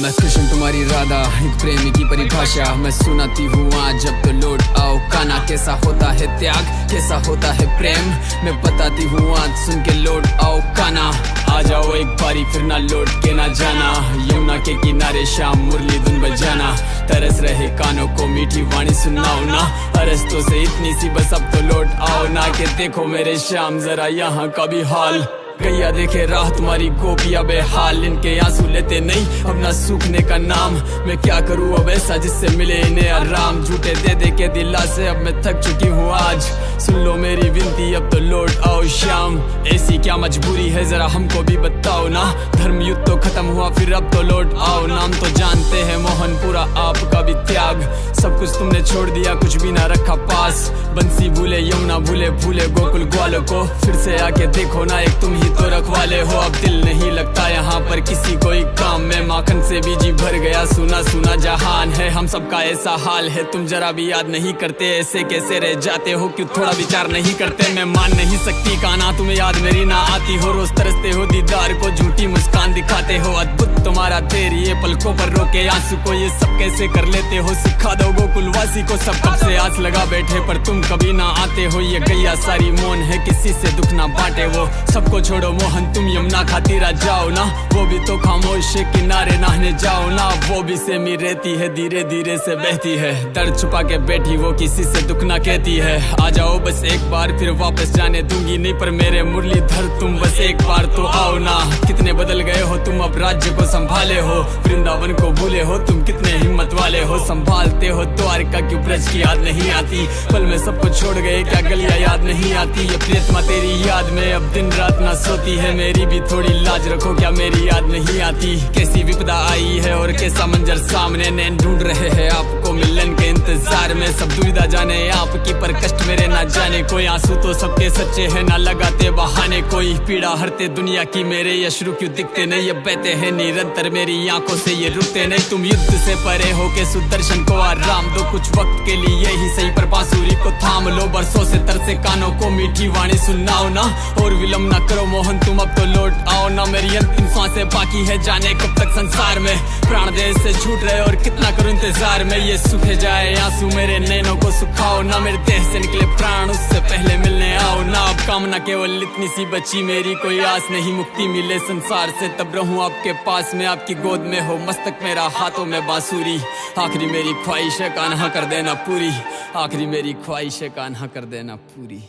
मैं खुश हूँ तुम्हारी राधा, एक प्रेमी की परिभाषा मैं सुनाती हूँ आज, जब तो लौट आओ काना। कैसा होता है त्याग, कैसा होता है प्रेम, मैं बताती हूँ आज, सुन के लौट आओ काना। आ जाओ एक बारी फिर ना लौट के ना जाना, यमुना के किनारे शाम मुरली धुन बजाना। तरस रहे कानों को मीठी वाणी सुनाओ ना, अरस्तों से इतनी सी बस अब तो लौट आओ ना। के देखो मेरे शाम जरा यहाँ का भी हाल, गैया देखे राह तुम्हारी गोपिया बेहाल। इनके आंसू लेते नहीं अपना सूखने का नाम, मैं क्या करूँ अब ऐसा जिससे मिले इन्हें आराम। झूठे दे दे के दिला से अब मैं थक चुकी हूँ आज, सुन लो मेरी विनती अब तो लौट आओ शाम। ऐसी क्या मजबूरी है जरा हमको भी बताओ ना, धर्म युद्ध तो खत्म हुआ फिर अब तो लौट आओ। नाम तो जानते हैं मोहन पूरा आपका भी त्याग, सब कुछ तुमने छोड़ दिया कुछ भी ना रखा पास। बंसी भूले यमुना भूले भूले गोकुल ग्वालों को, फिर से आके देखो ना एक तुम ही तो रखवाले हो। अब दिल नहीं लगता यहाँ पर किसी कोई काम में, माखन से भी जी भर गया सुना सुना जहान है। हम सबका ऐसा हाल है तुम जरा भी याद नहीं करते, ऐसे कैसे रह जाते हो क्यों थोड़ा विचार नहीं करते। मैं मान नहीं सकती काना तुम्हें याद मेरी ना आती हो, रोज तरसते हो दीदार को झूठी मुस्कान दिखाते हो। अद्भुत तुम्हारा तेरी ये पलकों पर रोके आंसू को, ये सब कैसे कर लेते हो सिखा दो गोकुलवासी को। सब कब से आस लगा बैठे पर तुम कभी ना आते हो, ये गैया सारी मौन है किसी से दुख ना बांटे वो। सबको छोड़ो मोहन तुम यमुना खातिर जाओ ना, वो भी तो खामोश किनारे नहाने जाओ ना। वो भी सेमी रहती है धीरे धीरे से बहती है, दर्द छुपा के बैठी वो किसी से दुख ना कहती है। आ जाओ बस एक बार फिर वापस जाने दूंगी नहीं, पर मेरे मुरलीधर तुम बस एक बार तो आओ ना। कितने बदल गए हो तुम अब राज्य को संभाले हो, वृंदावन को भूले हो तुम कितने हिम्मत वाले हो। संभालते हो द्वारका क्यों ब्रज की याद नहीं आती, पल में सबको छोड़ गए क्या गलियां याद नहीं आती। ये प्रियतमा तेरी याद में अब दिन रात ना सोती है, मेरी भी थोड़ी लाज रखो क्या मेरी याद नहीं आती। कैसी विपदा आई है और कैसा मंजर सामने, नैन ढूंढ रहे हैं आपको मिलन के इंतजार में। सब दुविधा जाने आपकी पर कष्ट मेरे ना जाने, कोई आंसू तो सबके सच्चे हैं ना लगाते बहाने। कोई पीड़ा हरते दुनिया की मेरे ये अश्रु क्यों दिखते नहीं, ये बहते हैं निरंतर मेरी आंखों से ये रुकते नहीं। तुम युद्ध से परे हो के सुदर्शन को आराम दो, कुछ वक्त के लिए ही सही पर बांसुरी को थाम लो। बरसों से तरसे कानों को मीठी वाणी सुनाओ ना, और विलम्ब ना करो मोहन तुम अब तो लौट आओ ना। मेरी अंतिम सांसें बाकी है जाने कब तक संसार में, प्राण देह से छूट रहे और कितना करूं इंतजार में। ये सूखे जाए आंसू मेरे नैनों को सुखाओ ना, मेरे देह से निकले प्राण उससे पहले मिलने आओ ना। अब कामना केवल इतनी सी बची मेरी, कोई आस नहीं मुक्ति मिले संसार से, तब रहूं आपके पास में आपकी गोद में हो मस्तक मेरा हाथों में बांसुरी। आखिरी मेरी ख्वाहिश है कान्हा कर देना पूरी, आखिरी मेरी ख्वाहिश है कान्हा कर देना पूरी।